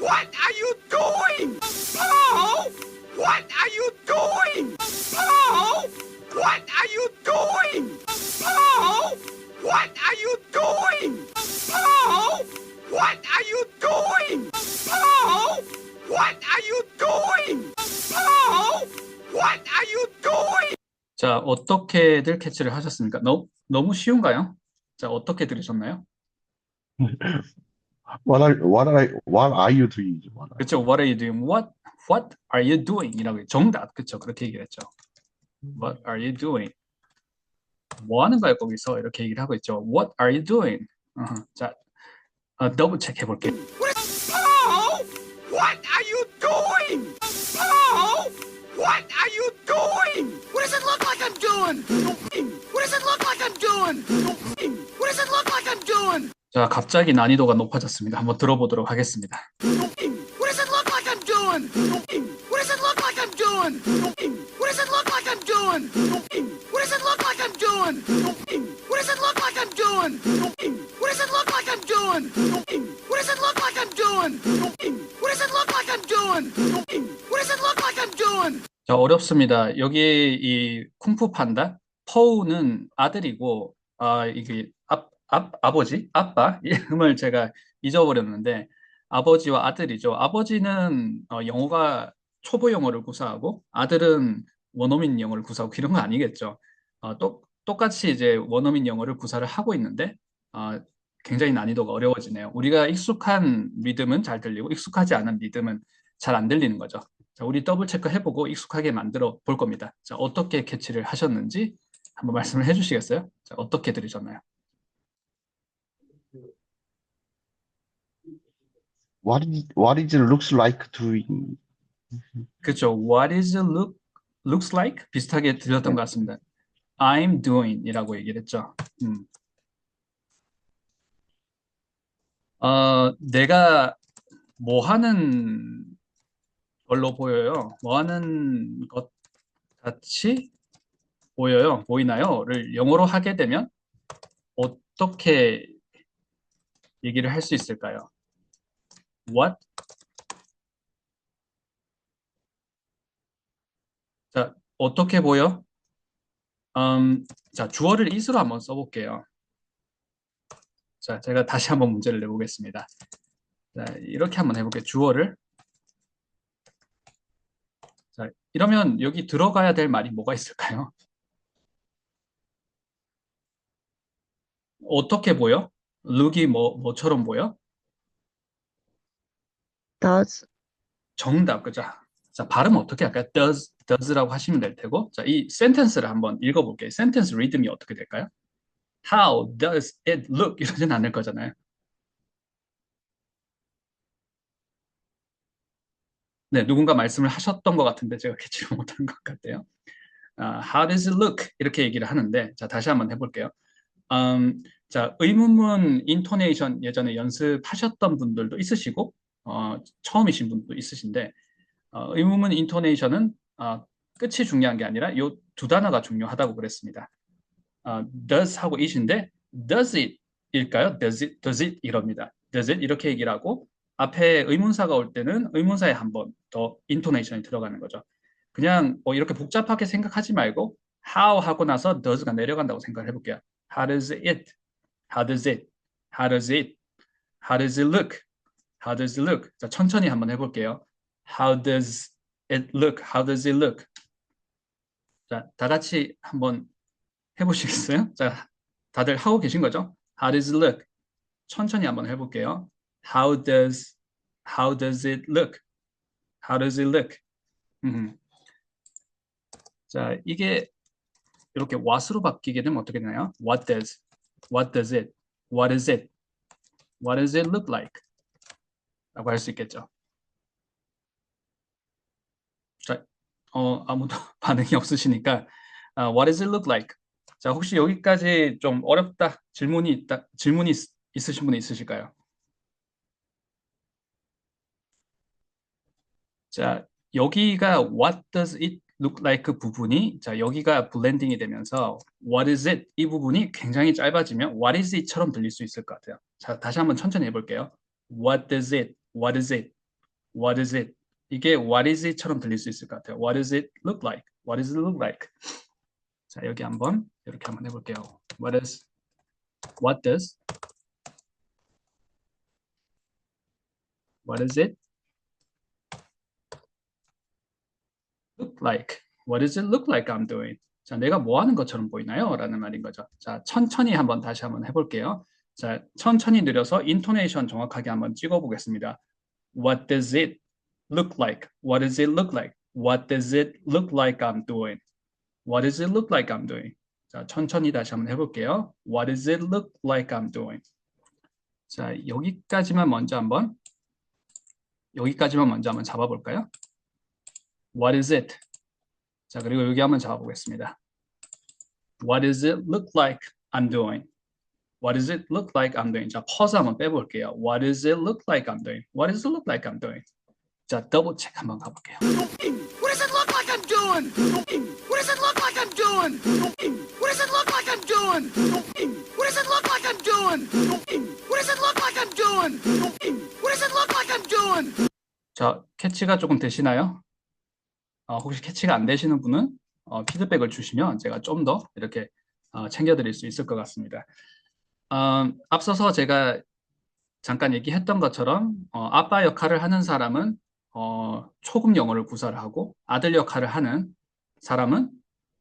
What are you doing? Paul! What are you doing? Paul! What are you doing? Paul! What are you doing? Paul! What are you doing? Paul! What are you doing? Paul! What are you doing? 자, 어떻게들 캐치를 하셨습니까? 너무 쉬운가요? 자, 어떻게 들으셨나요? What are you doing? 그렇죠. What are you doing? What are you doing? 이라고 정답. 그렇죠. 그렇게 얘기를 했죠. What are you doing? 뭐 하는 거야 거기서 이렇게 얘기를 하고 있죠. What are you doing? 자, 더블 체크 해볼게요. Paul! What are you doing? Paul! What are you doing? What does it look like I'm doing? What does it look like I'm doing? What does it look like I'm doing? 자, 갑자기 난이도가 높아졌습니다. 한번 들어보도록 하겠습니다. What does it look like I'm doing? What does it look like I'm doing? What does it look like I'm doing? What does it look like I'm doing? What does it look like I'm doing? What does it look like I'm doing? What does it look like I'm doing? What does it look like I'm doing? What does it look like I'm doing? 자, 어렵습니다. 여기 이 쿵푸 판다 퍼우는 아들이고 이게 아버지, 아빠 이름을 제가 잊어버렸는데 아버지와 아들이죠. 아버지는 영어가 초보 영어를 구사하고 아들은 원어민 영어를 구사하고 이런 거 아니겠죠. 똑같이 이제 원어민 영어를 구사를 하고 있는데 굉장히 난이도가 어려워지네요. 우리가 익숙한 리듬은 잘 들리고 익숙하지 않은 리듬은 잘 안 들리는 거죠. 자, 우리 더블 체크 해보고 익숙하게 만들어 볼 겁니다. 자, 어떻게 캐치를 하셨는지 한번 말씀을 해주시겠어요? 자, 어떻게 들으셨나요? What is looks like doing? 그렇죠. What is looks like? 비슷하게 들렸던 것 같습니다. I'm doing 이라고 얘기를 했죠. 내가 뭐 하는 걸로 보여요. 뭐 하는 것 같이 보이나요?를 영어로 하게 되면 어떻게 얘기를 할 수 있을까요? What? 자, 어떻게 보여? 자, 주어를 is로 한번 써볼게요. 자, 제가 다시 한번 문제를 내보겠습니다. 자, 이렇게 한번 해볼게요. 주어를. 자, 이러면 여기 들어가야 될 말이 뭐가 있을까요? 어떻게 보여? look이 뭐처럼 보여? does, 정답, 그죠? 자, 발음 어떻게 할까요? does라고 하시면 될 테고. 자, 이 센텐스를 한번 읽어볼게요. 센텐스 리듬이 어떻게 될까요? How does it look? 이러진 않을 거잖아요. 네, 누군가 말씀을 하셨던 것 같은데 제가 캐치를 못한 것 같아요. How does it look? 이렇게 얘기를 하는데, 자, 다시 한번 해볼게요. 자, 의문문 인토네이션 예전에 연습하셨던 분들도 있으시고, 처음이신 분도 있으신데, 의문문 인토네이션은 끝이 중요한 게 아니라 이 두 단어가 중요하다고 그랬습니다. does 하고 it인데, does it 일까요? does it 이럽니다. does it 이렇게 얘기를 하고, 앞에 의문사가 올 때는 의문사에 한 번 더 인토네이션이 들어가는 거죠. 그냥 이렇게 복잡하게 생각하지 말고 how 하고 나서 does가 내려간다고 생각을 해볼게요. How does it? How does it? How does it? How does it look? How does it look? 자, 천천히 한번 해볼게요. How does it look? How does it look? 자, 다 같이 한번 해보시겠어요? 자, 다들 하고 계신 거죠? How does it look? 천천히 한번 해볼게요. How does it look? How does it look? 자, 이게 이렇게 what으로 바뀌게 되면 어떻게 되나요? What does it? What is it? What does it look like? 라고 할 수 있겠죠. 자, 아무도 반응이 없으시니까 What does it look like? 자, 혹시 여기까지 좀 어렵다 질문이 있으신 분이 있으실까요? 자, 여기가 What does it look like 부분이 자, 여기가 블렌딩이 되면서 What is it? 이 부분이 굉장히 짧아지면 What is it처럼 들릴 수 있을 것 같아요. 자, 다시 한번 천천히 해볼게요. What does it? What is it? What is it? 이게 what is it처럼 들릴 수 있을 것 같아요. What does it look like? What does it look like? 자, 여기 한번 이렇게 한번 해볼게요. What does what does it look like? What does it look like I'm doing? 자, 내가 뭐 하는 것처럼 보이나요? 라는 말인 거죠. 자, 천천히 한번 다시 한번 해볼게요. 자, 천천히 느려서 인토네이션 정확하게 한번 찍어보겠습니다. What does it look like? What does it look like? What does it look like I'm doing? What does it look like I'm doing? 자, 천천히 다시 한번 해볼게요. What does it look like I'm doing? 자, 여기까지만 먼저 한번 잡아볼까요? What is it? 자, 그리고 여기 한번 잡아보겠습니다. What does it look like I'm doing? What does it look like I'm doing? 자, 퍼즈 한번 빼볼게요. What does it look like I'm doing? What does it look like I'm doing? 자, 더블 체크 한번 가볼게요. What does it look like I'm doing? What does it look like I'm doing? What does it look like I'm doing? What does it look like I'm doing? What does it look like I'm doing? What does it look like I'm doing? 자, 캐치가 조금 되시나요? 혹시 캐치가 안 되시는 분은 피드백을 주시면 제가 좀 더 이렇게 챙겨드릴 수 있을 것 같습니다. 앞서서 제가 잠깐 얘기했던 것처럼 아빠 역할을 하는 사람은 초급 영어를 구사를 하고 아들 역할을 하는 사람은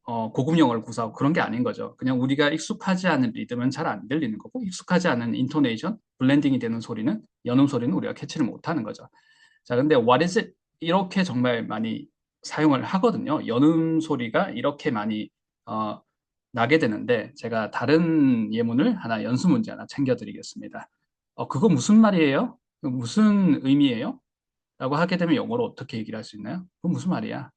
고급 영어를 구사하고 그런 게 아닌 거죠. 그냥 우리가 익숙하지 않은 리듬은 잘 안 들리는 거고 익숙하지 않은 인토네이션, 블렌딩이 되는 소리는 연음 소리는 우리가 캐치를 못하는 거죠. 자, 근데 what is it? 이렇게 정말 많이 사용을 하거든요. 연음 소리가 이렇게 많이 나게 되는데 제가 다른 예문을 하나 연습 문제 하나 챙겨드리겠습니다. 그거 무슨 말이에요? 무슨 의미예요? 라고 하게 되면 영어로 어떻게 얘기를 할 수 있나요? 그건 무슨 말이야?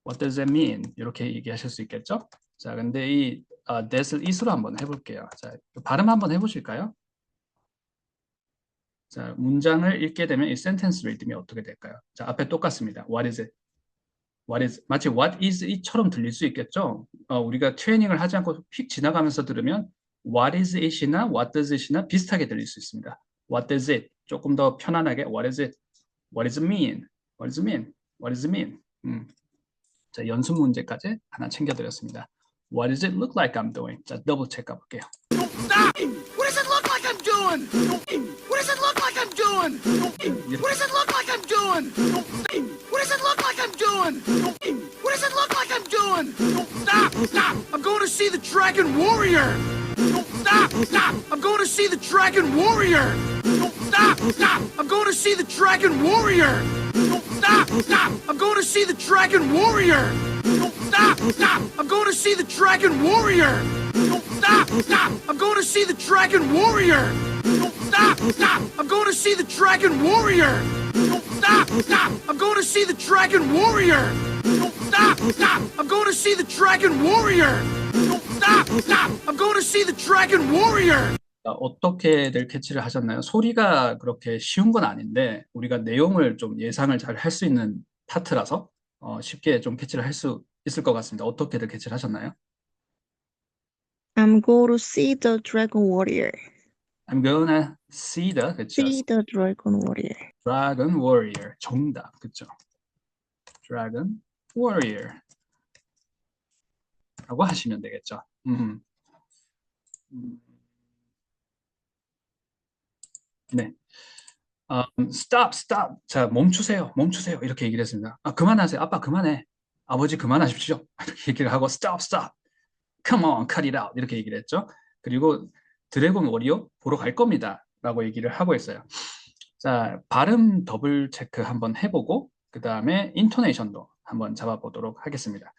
What does that mean? 이렇게 얘기하실 수 있겠죠? 자, 근데 이 that을 is로 한번 해볼게요. 자, 발음 한번 해보실까요? 자, 문장을 읽게 되면 이 센텐스 리듬이 어떻게 될까요? 자, 앞에 똑같습니다. What is it? 마치 what is it처럼 들릴 수 있겠죠? 우리가 트레이닝을 하지 않고 휙 지나가면서 들으면 what is it이나 what does it이나 비슷하게 들릴 수 있습니다. What does it? 조금 더 편안하게 what is it? What does it mean? What does it mean? What does it mean? 자, 연습 문제까지 하나 챙겨드렸습니다. What does it look like I'm doing? 자, 더블 체크 가볼게요. Stop! What does it look like I'm doing? What does it look like I'm doing? What does it look like I'm doing? What does it look like I'm doing? What does it look like I'm doing? Stop! Stop! I'm going to see the Dragon Warrior! Stop! Stop! I'm going to see the Dragon Warrior! Stop! Stop! I'm going to see the Dragon Warrior! Stop! Stop! I'm going to see the Dragon Warrior! Stop! Stop! I'm going to see the Dragon Warrior! Stop! Stop! I'm going to see the Dragon Warrior! Stop! Stop! I'm going to see the Dragon Warrior! Stop! Stop! I'm going to see the Dragon Warrior! Stop! Stop! I'm going to see the Dragon Warrior! Stop! Stop! I'm going to see the Dragon Warrior! 어떻게들 캐치를 하셨나요? 소리가 그렇게 쉬운 건 아닌데 우리가 내용을 좀 예상을 잘 할 수 있는 파트라서 쉽게 좀 캐치를 할 수 있을 것 같습니다. 어떻게들 캐치를 하셨나요? I'm going to see the Dragon Warrior. I'm gonna see the, 그쵸? See the Dragon Warrior. Dragon Warrior. 정답, 그쵸? Dragon Warrior. 라고 하시면 되겠죠. 네. Stop, stop. 자, 멈추세요. 멈추세요. 이렇게 얘기를 했습니다. 그만하세요. 아빠 그만해. 아버지 그만하십시오. 이렇게 얘기를 하고 stop, stop. Come on, cut it out. 이렇게 얘기를 했죠. 그리고 드래곤 워리어 보러 갈 겁니다. 라고 얘기를 하고 있어요. 자, 발음 더블 체크 한번 해보고 그 다음에 인토네이션도 한번 잡아보도록 하겠습니다.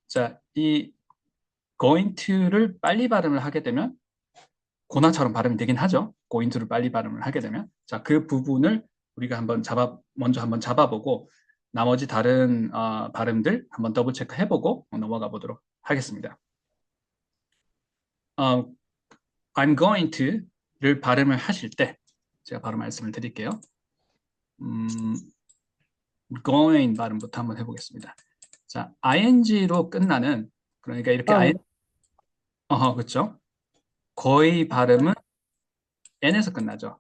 자, 이 going to를 빨리 발음을 하게 되면 고나처럼 발음이 되긴 하죠. going to를 빨리 발음을 하게 되면. 자, 그 부분을 우리가 먼저 한번 잡아보고 나머지 다른 발음들 한번 더블 체크 해보고 넘어가 보도록 하겠습니다. I'm going to를 발음을 하실 때 제가 바로 말씀을 드릴게요. going 발음부터 한번 해보겠습니다. 자, ing로 끝나는 그러니까 이렇게 그렇죠? 거의 발음은 n에서 끝나죠.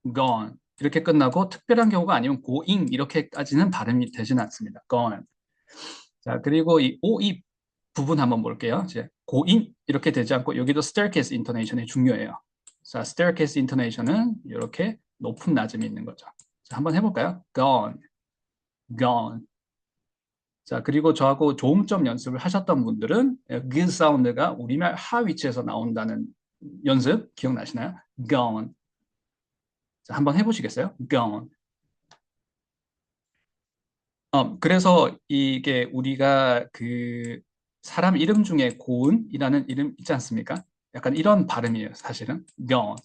gone 이렇게 끝나고 특별한 경우가 아니면 going 이렇게까지는 발음이 되지는 않습니다. gone. 자, 그리고 이 오입 부분 한번 볼게요. 이제 고인 이렇게 되지 않고 여기도 staircase intonation이 중요해요. 자, staircase intonation은 이렇게 높은 낮음이 있는 거죠. 자, 한번 해볼까요? gone, gone. 자, 그리고 저하고 조음점 연습을 하셨던 분들은 그 사운드가 우리말 하 위치에서 나온다는 연습 기억나시나요? gone. 자, 한번 해보시겠어요? gone. 그래서 이게 우리가 그 사람 이름 중에 고은이라는 이름 있지 않습니까? 약간 이런 발음이에요, 사실은. gone.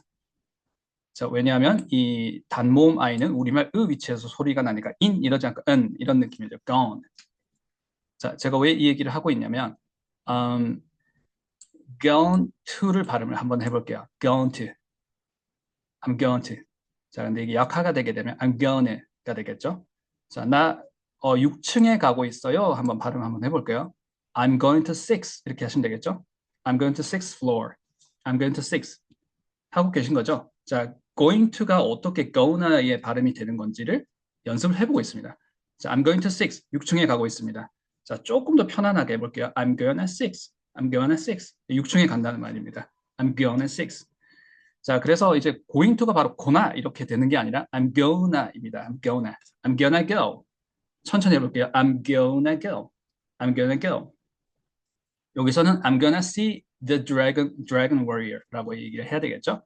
자, 왜냐하면 이 단모음 아이는 우리말 으 위치에서 소리가 나니까 인 이러지 않고 은 이런 느낌이죠. gone. 자, 제가 왜 이 얘기를 하고 있냐면 gone to를 발음을 한번 해볼게요. gone to. I'm going to. 자, 근데 이게 약화가 되게 되면 I'm gonna'가 되겠죠. 자, 나 6층에 가고 있어요. 한번 발음 한번 해볼게요. I'm going to 6 이렇게 하시면 되겠죠. I'm going to 6th floor. I'm going to 6 하고 계신 거죠. 자, going to가 어떻게 gona의 발음이 되는 건지를 연습을 해보고 있습니다. 자, I'm going to 6 6층에 가고 있습니다. 자, 조금 더 편안하게 해볼게요. I'm going to 6. I'm going to 6 6층에 간다는 말입니다. I'm going to 6. 자, 그래서 이제 going to가 바로 gonna 이렇게 되는 게 아니라 I'm gonna입니다. I'm gonna. I'm gonna go. 천천히 해볼게요. I'm gonna go. I'm gonna go. 여기서는 I'm gonna see the dragon warrior라고 얘기를 해야 되겠죠.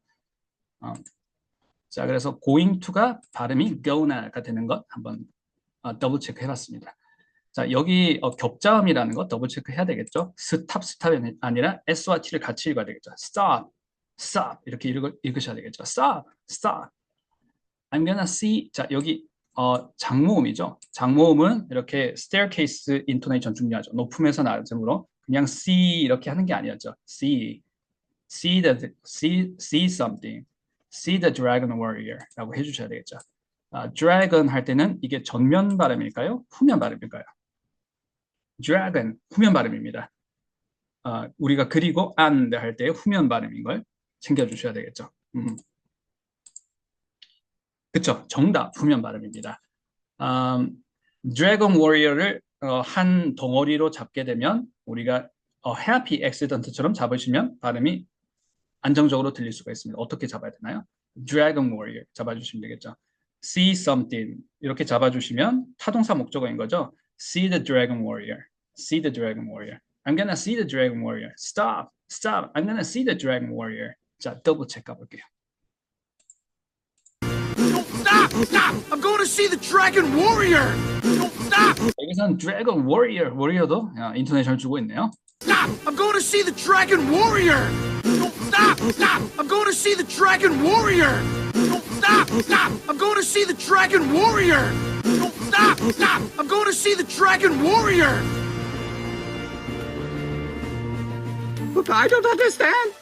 자, 그래서 going to가 발음이 gonna가 되는 것 한번 더블 체크 해봤습니다. 자, 여기 겹자음이라는 거 더블 체크 해야 되겠죠. 스탑이 아니라 S와 T를 같이 읽어야 되겠죠. stop, stop 이렇게 읽으셔야 되겠죠. stop, stop. I'm gonna see. 자, 여기 장모음이죠. 장모음은 이렇게 staircase intonation 중요하죠. 높음에서 낮음으로 그냥 see 이렇게 하는 게 아니었죠. see something, see the dragon warrior라고 해주셔야 되겠죠. dragon 할 때는 이게 전면 발음일까요? 후면 발음일까요? dragon 후면 발음입니다. 우리가 그리고 and 할 때 후면 발음인 걸 챙겨주셔야 되겠죠. 그쵸? 정답 후면 발음입니다. 드래곤 워리어를 한 덩어리로 잡게 되면 우리가 happy accident처럼 잡으시면 발음이 안정적으로 들릴 수가 있습니다. 어떻게 잡아야 되나요? Dragon Warrior 잡아주시면 되겠죠. See something 이렇게 잡아주시면 타동사 목적어인 거죠. See the Dragon Warrior. See the Dragon Warrior. I'm gonna see the Dragon Warrior. Stop. Stop. I'm gonna see the Dragon Warrior. 자, 더블 체크 가볼게요. Stop! Stop! I'm going to see the Dragon Warrior! Don't stop! 여기서는 Dragon Warrior, Warrior도 인토네이션을 주고 있네요. Stop! I'm going to see the Dragon Warrior! Don't stop! Stop! I'm going to see the Dragon Warrior! Don't stop! Stop! I'm going to see the Dragon Warrior! Don't stop! Stop! I'm going to see the Dragon Warrior! Look, I don't understand!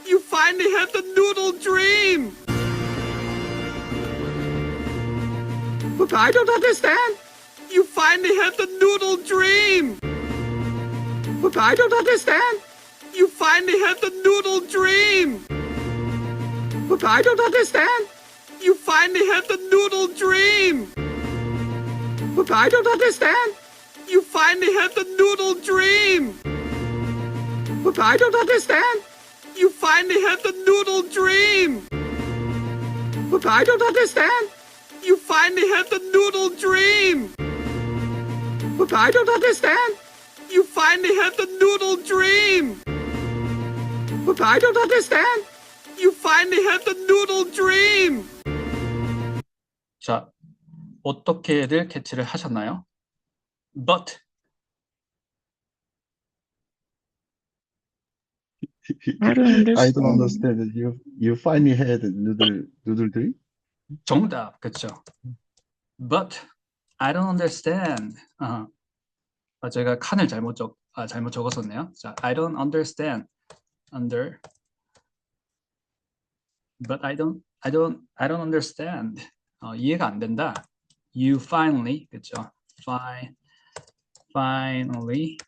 You finally had the noodle dream! Look, I don't understand! You finally had the noodle dream! Look, I don't understand! You finally had the noodle dream! Look, I don't understand! You finally had the noodle dream! Look, I don't understand! You finally had the noodle dream! Look, I don't understand! You finally had the noodle dream! Look, I don't understand! You finally had the noodle dream! Look, I don't understand! You finally had the noodle dream! Look, I don't understand! You finally had the noodle dream! 자, 어떻게들 캐치를 하셨나요? But I don't I don't understand. understand. You finally had noodle dream? 정답, 그렇죠. But I don't understand. 제가 칸을 잘못 적었었네요. 자, I don't understand. But I don't understand. 이해가 안 된다. You finally, 그렇죠. Finally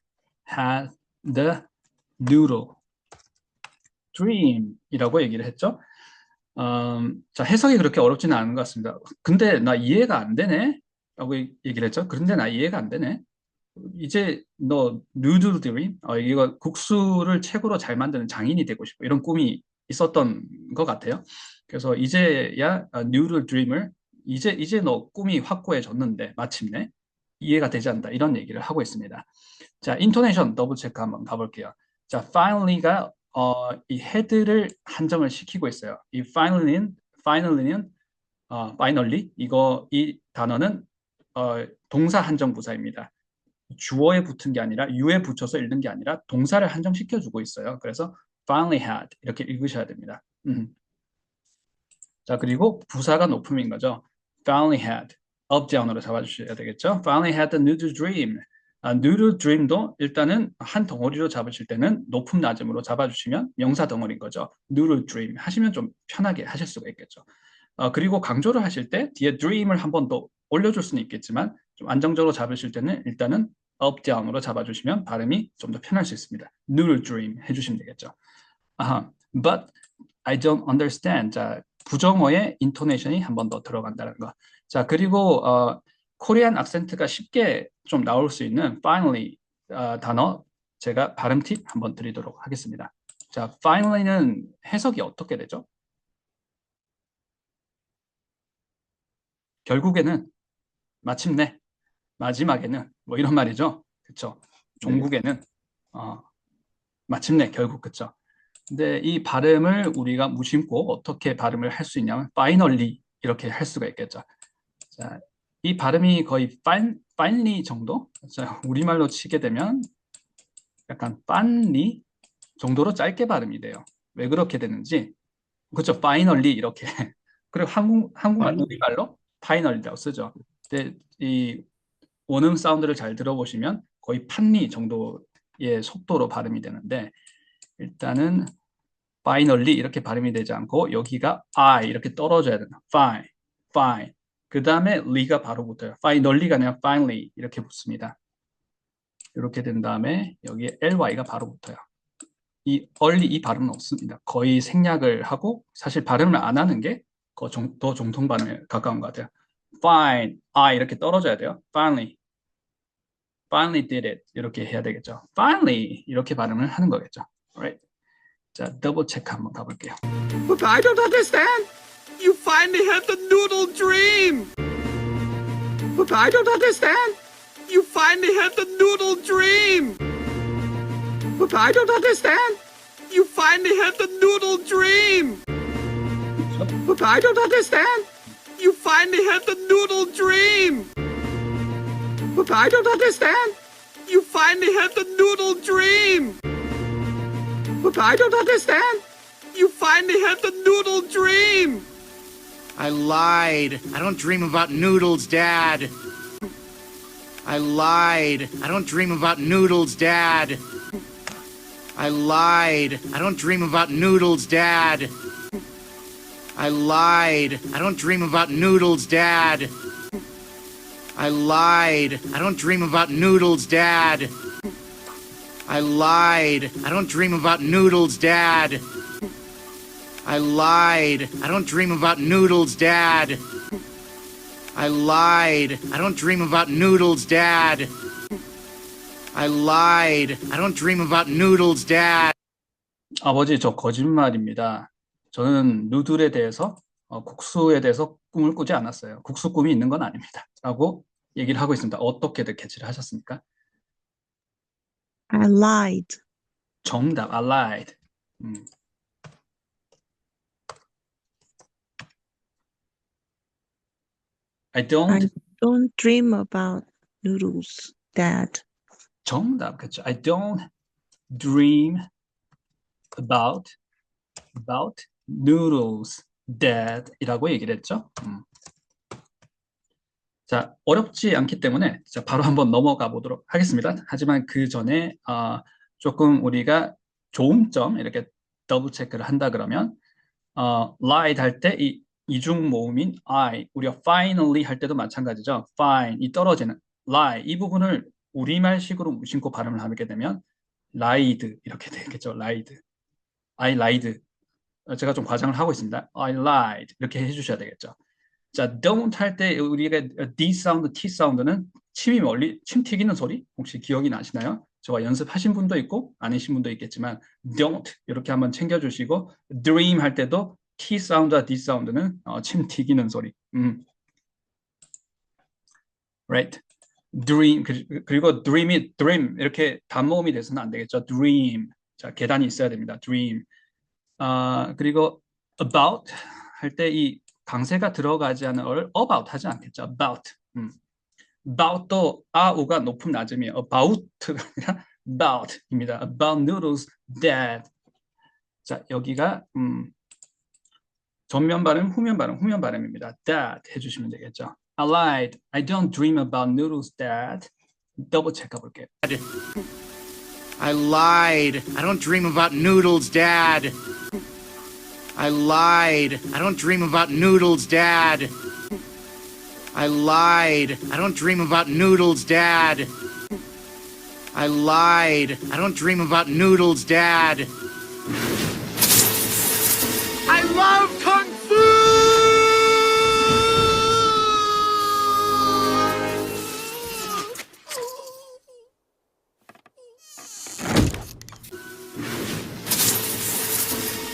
had the noodle dream이라고 얘기를 했죠. 자, 해석이 그렇게 어렵지는 않은 것 같습니다. 근데 나 이해가 안 되네? 라고 얘기를 했죠. 그런데 나 이해가 안 되네? 이제 너 누들 드림? 이거 국수를 최고로 잘 만드는 장인이 되고 싶어. 이런 꿈이 있었던 것 같아요. 그래서 이제야 누들 드림을 이제 너 꿈이 확고해졌는데 마침내 이해가 되지 않는다. 이런 얘기를 하고 있습니다. 자, 인토네이션 더블 체크 한번 가볼게요. 자, finally가 이 헤드를 한정을 시키고 있어요. 이 finally는 finally 이 단어는 동사 한정 부사입니다. 주어에 붙은 게 아니라 유에 붙여서 읽는 게 아니라 동사를 한정시켜 주고 있어요. 그래서 finally had 이렇게 읽으셔야 됩니다. 자, 그리고 부사가 높음인 거죠. finally had up down으로 잡아주셔야 되겠죠. finally had a noodle dream. noodle dream도 일단은 한 덩어리로 잡으실 때는 높음 낮음으로 잡아주시면 명사 덩어리인 거죠. noodle dream 하시면 좀 편하게 하실 수가 있겠죠. 그리고 강조를 하실 때 뒤에 dream을 한 번 더 올려줄 수는 있겠지만 좀 안정적으로 잡으실 때는 일단은 up down으로 잡아주시면 발음이 좀 더 편할 수 있습니다. noodle dream 해주시면 되겠죠. But I don't understand. 자, 부정어의 인토네이션이 한 번 더 들어간다는 거. 자, 그리고 코리안 악센트가 쉽게 좀 나올 수 있는 finally 단어 제가 발음 팁 한번 드리도록 하겠습니다. 자, finally는 해석이 어떻게 되죠? 결국에는, 마침내, 마지막에는 뭐 이런 말이죠. 그렇죠? 종국에는 마침내, 결국 그렇죠. 근데 이 발음을 우리가 무심코 어떻게 발음을 할 수 있냐면 finally 이렇게 할 수가 있겠죠. 자, 이 발음이 거의 finally 정도? 자, 우리말로 치게 되면 약간 finally 정도로 짧게 발음이 돼요. 왜 그렇게 되는지. 그렇죠. finally 이렇게. 그리고 한국말 우리말로 finally라고 쓰죠. 근데 이 원음 사운드를 잘 들어보시면 거의 판리 정도의 속도로 발음이 되는데 일단은 finally 이렇게 발음이 되지 않고 여기가 I 이렇게 떨어져야 된다. fine. 그 다음에 ly가 바로 붙어요. finally가 아니라 finally 이렇게 붙습니다. 이렇게 된 다음에 여기에 ly가 바로 붙어요. 이 early 이 발음은 없습니다. 거의 생략을 하고 사실 발음을 안 하는 게 더 정통 발음에 가까운 것 같아요. fine, I 이렇게 떨어져야 돼요. finally did it 이렇게 해야 되겠죠. finally 이렇게 발음을 하는 거겠죠. Alright. 자, 더블 체크 한번 가볼게요. But I don't understand. You finally had the noodle dream. But I don't understand. You finally had the noodle dream. But I don't understand. You finally had the noodle dream. But I don't understand. You finally had the noodle dream. But I don't understand. You finally had the noodle dream. But I don't understand. You finally had the noodle dream. I lied. I don't dream about noodles, Dad. I lied. I don't dream about noodles, Dad. I lied. I don't dream about noodles, Dad. I lied. I don't dream about noodles, Dad. I lied. I don't dream about noodles, Dad. I lied. I don't dream about noodles, Dad. I lied. I don't dream about noodles, Dad. I lied. I don't dream about noodles, Dad. I lied. I don't dream about noodles, Dad. 아버지, 저 거짓말입니다. 저는 누들에 대해서, 국수에 대해서 꿈을 꾸지 않았어요. 국수 꿈이 있는 건 아닙니다. 라고 얘기를 하고 있습니다. 어떻게들 캐치를 하셨습니까? I lied. 정답, I lied. I don't. don't dream about noodles, Dad. 정답, 그렇죠. I don't dream about noodles, Dad 이라고 얘기를 했죠. 자, 어렵지 않기 때문에 자, 바로 한번 넘어가 보도록 하겠습니다. 하지만 그 전에 조금 우리가 좋은 점 이렇게 더블 체크를 한다 그러면 lied 할 때 이 이중 모음인 I, 우리가 finally 할 때도 마찬가지죠. fine, 이 떨어지는 lie, 이 부분을 우리말식으로 무심코 발음을 하게 되면 lied 이렇게 되겠죠. lied. I lied. 제가 좀 과장을 하고 있습니다. I lied. 이렇게 해주셔야 되겠죠. 자, don't 할 때 우리가 D 사운드, T 사운드는 침 튀기는 소리 혹시 기억이 나시나요? 저와 연습하신 분도 있고 아니신 분도 있겠지만 don't 이렇게 한번 챙겨주시고 dream 할 때도 T 사운드와 D 사운드는 침 튀기는 소리. Right. dream 그리고 dream 이렇게 단모음이 돼서는 안 되겠죠. dream. 자, 계단이 있어야 됩니다. dream. 그리고 about 할 때 이 강세가 들어가지 않은 어를 about 하지 않겠죠. about. about도 아우가 높음 낮음이 about가 아니라 about입니다. about noodles that. 자, 여기가 전면 발음, 후면 발음입니다. that 해주시면 되겠죠. I lied. I don't dream about noodles that. 더블 체크해 볼게요. I lied. I don't dream about noodles, Dad. I lied. I don't dream about noodles, Dad. I lied. I don't dream about noodles, Dad. I lied. I don't dream about noodles, Dad. I love Kung Fu!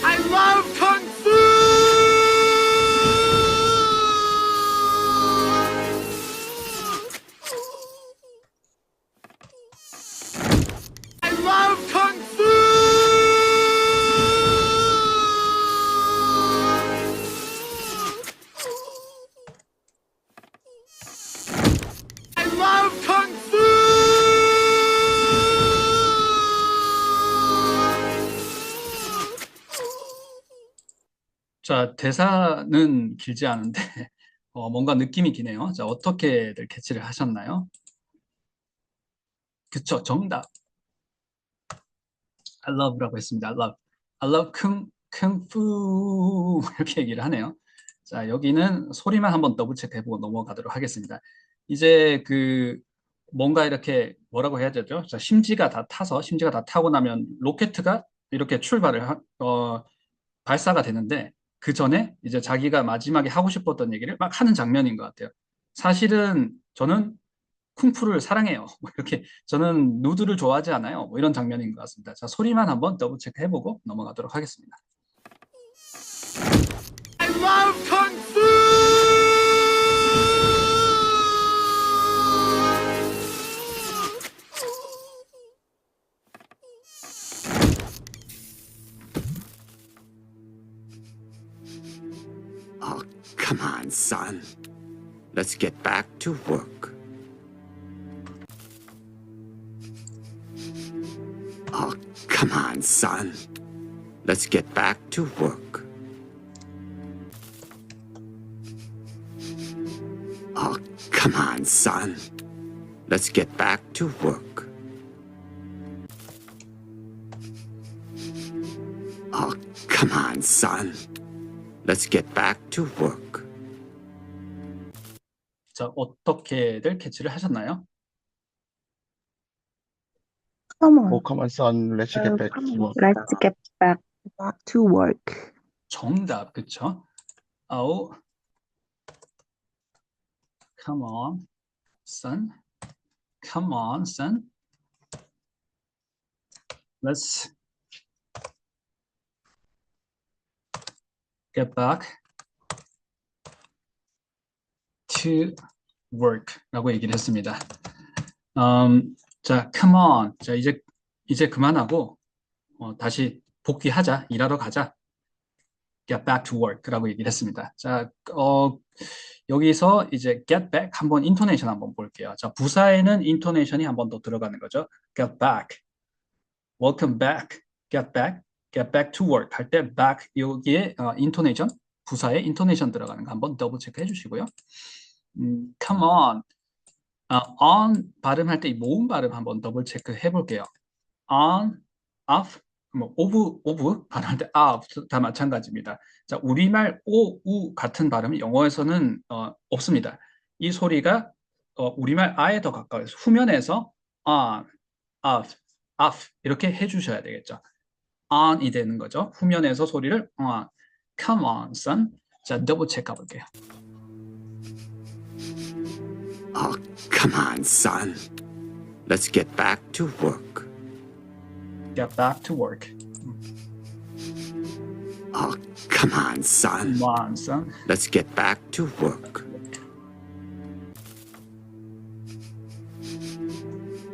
I love Kung Fu! I love Kung Fu! I love Kung Fu! 자, 대사는 길지 않은데 뭔가 느낌이 기네요. 자, 어떻게들 캐치를 하셨나요? 그쵸, 정답. I love라고 했습니다. I love kung fu 이렇게 얘기를 하네요. 자, 여기는 소리만 한번 더블 체크해보고 넘어가도록 하겠습니다. 이제 뭔가 이렇게 뭐라고 해야 되죠? 자, 심지가 다 타고 나면 로켓가 이렇게 발사가 되는데 그 전에 이제 자기가 마지막에 하고 싶었던 얘기를 막 하는 장면인 것 같아요. 사실은 저는 쿵푸를 사랑해요. 뭐 이렇게 저는 누드를 좋아하지 않아요. 뭐 이런 장면인 것 같습니다. 자, 소리만 한번 더블 체크 해보고 넘어가도록 하겠습니다. I love Kung Fu! Oh, come on, son. Let's get back to work. Oh, come on, son. Let's get back to work. Oh, come on, son. Let's get back to work. Oh, come on, son. Let's get back to work. 자, 어떻게들 캐치를 하셨나요? Come on. Oh, come on, son. Let's get back to work. Let's get back to work. 정답, 그쵸? Oh, come on, son. Come on, son. Let's get back to work 라고 얘기를 했습니다. 자, come on. 자, 이제 그만하고 다시 복귀하자. 일하러 가자. Get back to work 라고 얘기를 했습니다. 자, 여기서 이제 get back 한번 인토네이션 한번 볼게요. 자, 부사에는 인토네이션이 한번 더 들어가는 거죠. Get back. Welcome back. Get back to work 할 때 back 여기에 인토네이션 부사에 인토네이션 들어가는 거 한번 더블 체크 해주시고요. Come on. on 발음할 때 이 모음 발음 한번 더블 체크 해볼게요. on, off, 뭐 of 발음할 때 off 다 마찬가지입니다. 자, 우리말 오, 우 같은 발음이 영어에서는 없습니다. 이 소리가 우리말 아에 더 가까워서 후면에서 on, off, off 이렇게 해주셔야 되겠죠. on이 되는 거죠. 후면에서 소리를 on. Come on, son. 자, 더블 체크 가볼게요. Oh, come on, son. Let's get back to work. Get back to work. Oh, come on, son. Come on, son. Let's get back to work.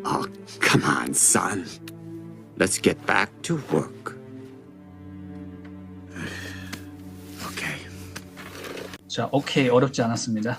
Oh, come on, son. Let's get back to work. Okay. 자, 오케이. 어렵지 않았습니다.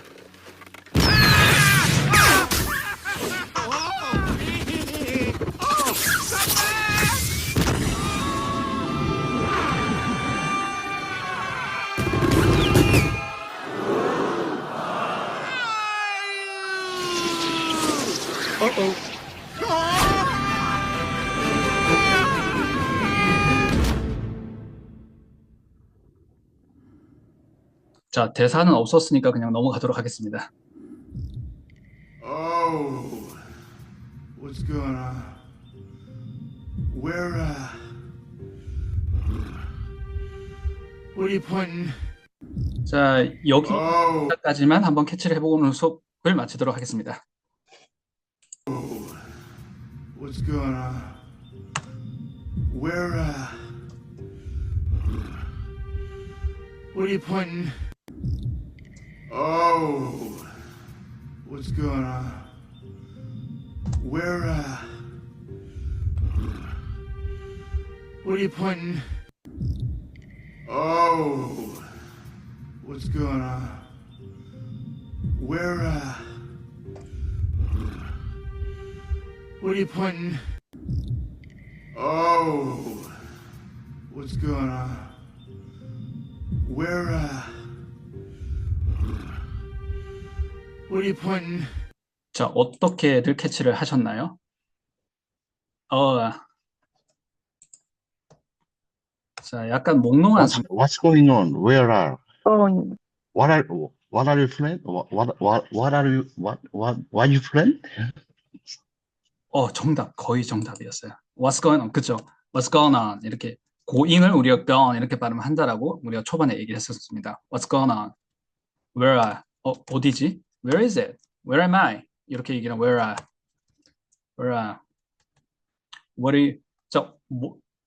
자, 대사는 없었으니까 그냥 넘어가도록 하겠습니다. Oh, what's going on? Where, what are you pointing? 자, Oh, 여기까지만 한번 캐치를 해보고는 수업을 마치도록 하겠습니다. what's going on? Where, what are you pointing? Oh, what's going on? Where, what are you pointing? Oh, what's going on? Where, what are you pointing? Oh, what's going on? Where, what are you pointing? 자, 어떻게들 캐치를 하셨나요? 자, 약간 몽롱한 What's going on? Where are? going. What are you friend? What are you friend? 정답. 거의 정답이었어요. What's going on? 그죠? What's going on? 이렇게 고잉을 우리가 gone 이렇게 발음을 한다라고 우리가 초반에 얘기를 했었습니다. What's going on? Where are? 어디지? Where is it? Where am I? 이렇게 얘기는 where are? Where are? What are you? 자,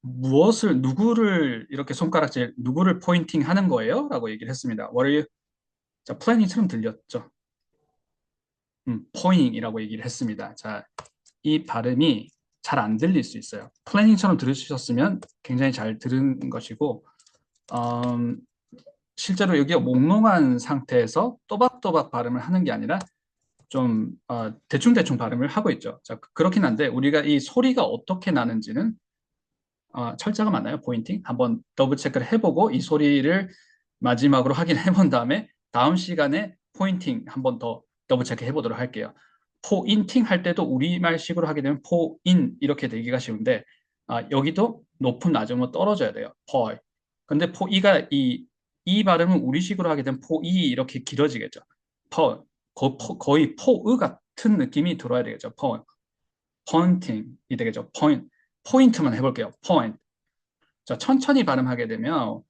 무엇을 누구를 이렇게 손가락질 누구를 포인팅 하는 거예요? 라고 얘기를 했습니다. What are you? 자, 플래닝처럼 들렸죠? 포잉이라고 얘기를 했습니다. 자, 이 발음이 잘 안 들릴 수 있어요. 플래닝처럼 들으셨으면 굉장히 잘 들은 것이고 실제로 여기가 몽롱한 상태에서 또박또박 발음을 하는 게 아니라 좀 대충대충 발음을 하고 있죠. 자, 그렇긴 한데 우리가 이 소리가 어떻게 나는지는 철자가 맞나요? 포인팅? 한번 더블 체크를 해보고 이 소리를 마지막으로 확인해 본 다음에 다음 시간에 포인팅 한번 더 더블 체크 해보도록 할게요. 포인팅 할 때도 우리말식으로 하게 되면 포인 이렇게 되기가 쉬운데 여기도 높은 낮음으로 떨어져야 돼요. 포. 근데 포이가 이 발음은 우리식으로 하게 되면 포이 이렇게 길어지겠죠. 포. 거의 포의 같은 느낌이 들어야 되겠죠. 포인팅이 되겠죠. 포인트만 해볼게요. 포인트. 자, 천천히 발음하게 되면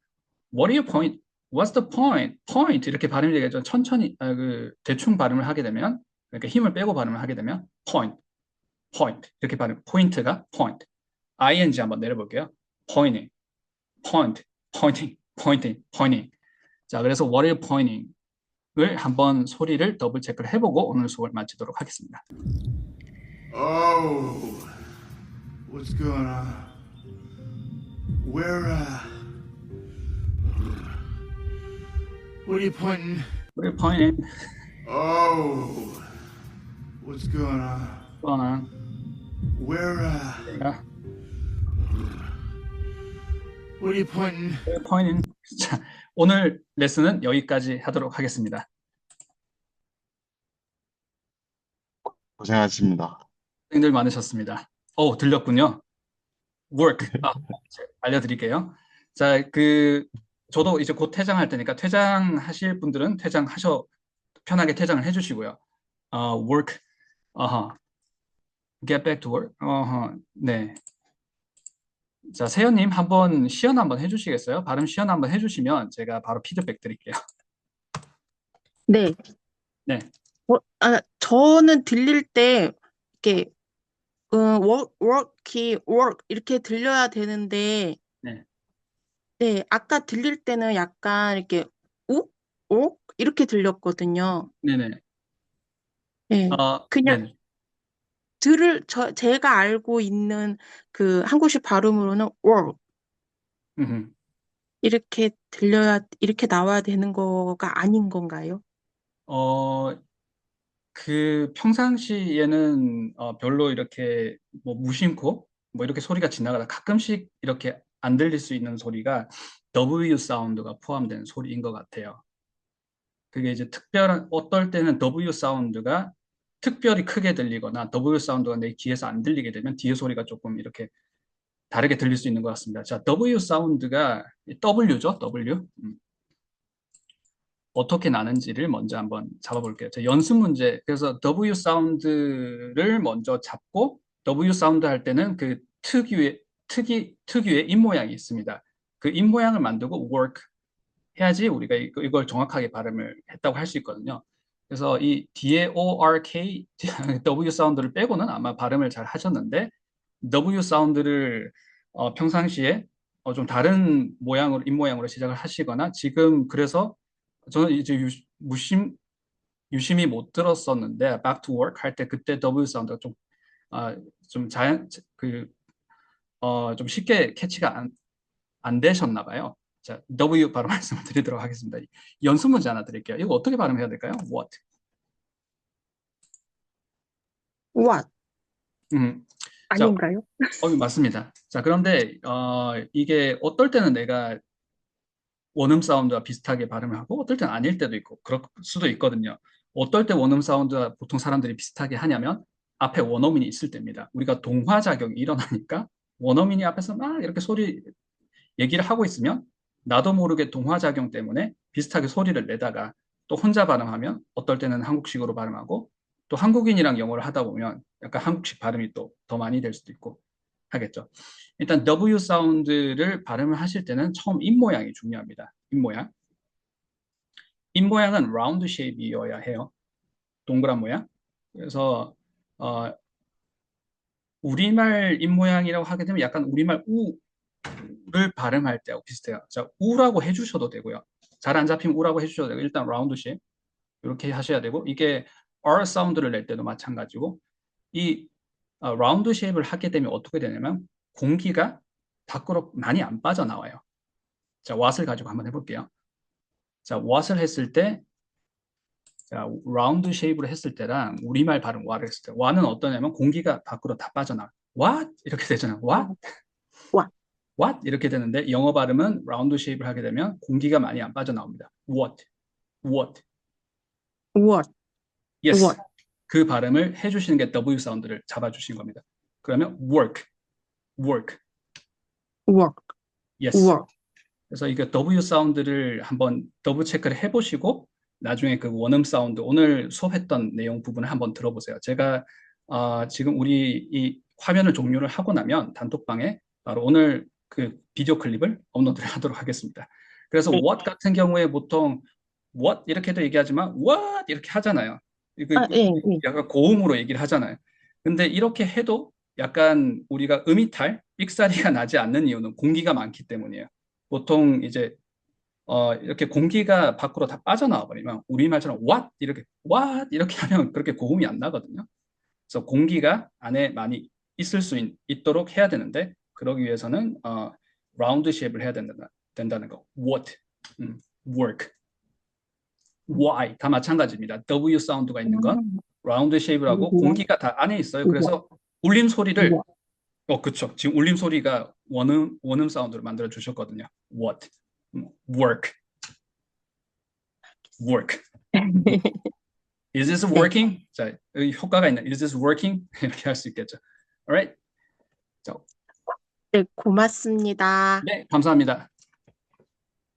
What are you point? What's the point? Point 이렇게 발음이 되겠죠. 천천히 대충 발음을 하게 되면 그러니까 힘을 빼고 발음을 하게 되면 point 이렇게 발음. 포인트가 point. ing 한번 내려볼게요. pointing, pointing. 자, 그래서 what are you pointing? 을 한번 소리를 더블 체크를 해보고 오늘 수업을 마치도록 하겠습니다. oh, what's going on? Where, what are you pointing? What are you pointing? Oh, what's going on? Going on. Where, what are you pointing? What are you pointing? 자, 오늘 레슨은 여기까지 하도록 하겠습니다. 고생하셨습니다. 고생들 많으셨습니다. 들렸군요. work. 알려드릴게요. 자, 저도 이제 곧 퇴장할 테니까 퇴장하실 분들은 편하게 퇴장을 해주시고요. work. get back to work. 네. 자, 세연님 한번 시연 한번 해주시겠어요? 발음 시연 한번 해주시면 제가 바로 피드백 드릴게요. 네. 네, 저는 들릴 때 이렇게 work 이렇게 들려야 되는데 네, 네, 아까 들릴 때는 약간 이렇게 욱 이렇게 들렸거든요. 네네. 네. 그냥 네네. 제가 알고 있는 그 한국식 발음으로는 work 음흠. 이렇게 나와야 되는 거가 아닌 건가요? 어, 그 평상시에는 별로 이렇게 뭐 무심코 뭐 이렇게 소리가 지나가다 가끔씩 이렇게 안 들릴 수 있는 소리가 W 사운드가 포함된 소리인 것 같아요. 그게 이제 특별한 어떨 때는 W 사운드가 특별히 크게 들리거나 W 사운드가 내 귀에서 안 들리게 되면 뒤에 소리가 조금 이렇게 다르게 들릴 수 있는 것 같습니다. 자, W 사운드가 W죠, W. 어떻게 나는지를 먼저 한번 잡아볼게요. 자, 연습 문제. 그래서 W 사운드를 먼저 잡고 W 사운드 할 때는 그 특유의 입 모양이 있습니다. 그 입 모양을 만들고 work 해야지 우리가 이걸 정확하게 발음을 했다고 할 수 있거든요. 그래서 이 뒤에 ORK, W 사운드를 빼고는 아마 발음을 잘 하셨는데 W 사운드를 평상시에 좀 다른 모양으로, 입 모양으로 시작을 하시거나 지금 그래서 저는 이제 유심히 못 들었었는데 back to work 할 때 그때 W 사운드가 좀 좀 쉽게 캐치가 안 되셨나 봐요. 자, W 바로 말씀을 드리도록 하겠습니다. 연습 문제 하나 드릴게요. 이거 어떻게 발음해야 될까요? What? what 자, 아닌가요? 맞습니다. 자, 그런데 이게 어떨 때는 내가 원음 사운드와 비슷하게 발음을 하고 어떨 때는 아닐 때도 있고 그럴 수도 있거든요. 어떨 때 원음 사운드와 보통 사람들이 비슷하게 하냐면 앞에 원어민이 있을 때입니다. 우리가 동화 작용이 일어나니까 원어민이 앞에서 막 이렇게 얘기를 하고 있으면 나도 모르게 동화 작용 때문에 비슷하게 소리를 내다가 또 혼자 발음하면 어떨 때는 한국식으로 발음하고 또 한국인이랑 영어를 하다 보면 약간 한국식 발음이 또 더 많이 될 수도 있고 하겠죠. 일단 W 사운드를 발음을 하실 때는 처음 입 모양이 중요합니다. 입 모양. 입 모양은 라운드 쉐입이어야 해요. 동그란 모양. 그래서 우리말 입 모양이라고 하게 되면 약간 우리말 우를 발음할 때하고 비슷해요. 자, 우라고 해주셔도 되고요. 잘 안 잡히면 우라고 해주셔도 되고 일단 라운드 쉐입 이렇게 하셔야 되고 이게 R 사운드를 낼 때도 마찬가지고 이 라운드 쉐입을 하게 되면 어떻게 되냐면 공기가 밖으로 많이 안 빠져나와요. 자, what을 가지고 한번 해볼게요. 자, what을 했을 때, 자, 라운드 쉐입으로 했을 때랑 우리말 발음 what을 했을 때, what는 어떠냐면 공기가 밖으로 다 빠져나와. what? 이렇게 되잖아요. what? what what? 이렇게 되는데 영어 발음은 라운드 쉐입을 하게 되면 공기가 많이 안 빠져나옵니다. what? what? what yes. what 그 발음을 해주시는 게 W 사운드를 잡아주신 겁니다. 그러면 work, work, work yes. work 그래서 이게 W 사운드를 한번 더블 체크를 해보시고 나중에 그 원음 사운드 오늘 수업했던 내용 부분을 한번 들어보세요. 제가 지금 우리 이 화면을 종료를 하고 나면 단톡방에 바로 오늘 그 비디오 클립을 업로드를 하도록 하겠습니다. 그래서 네. what 같은 경우에 보통 what 이렇게도 얘기하지만 what 이렇게 하잖아요. 이거 예, 예. 약간 고음으로 얘기를 하잖아요. 근데 이렇게 해도 약간 우리가 음이탈, 삑사리가 나지 않는 이유는 공기가 많기 때문이에요. 보통 이제 이렇게 공기가 밖으로 다 빠져나와 버리면 우리말처럼 what 이렇게 하면 그렇게 고음이 안 나거든요. 그래서 공기가 안에 많이 있을 수 있도록 해야 되는데 그러기 위해서는 라운드 쉐입을 해야 된다는 거. what, work, why 다 마찬가지입니다. W 사운드가 있는 건 라운드 쉐입을 하고 공기가 다 안에 있어요. 그래서 울림 소리를 그쵸. 지금 울림 소리가 원음 사운드를 만들어 주셨거든요. what, work, work. Is this working? 자, 여기 효과가 있는 Is this working? 이렇게 할 수 있겠죠. Alright. 자, 네, 고맙습니다. 네, 감사합니다.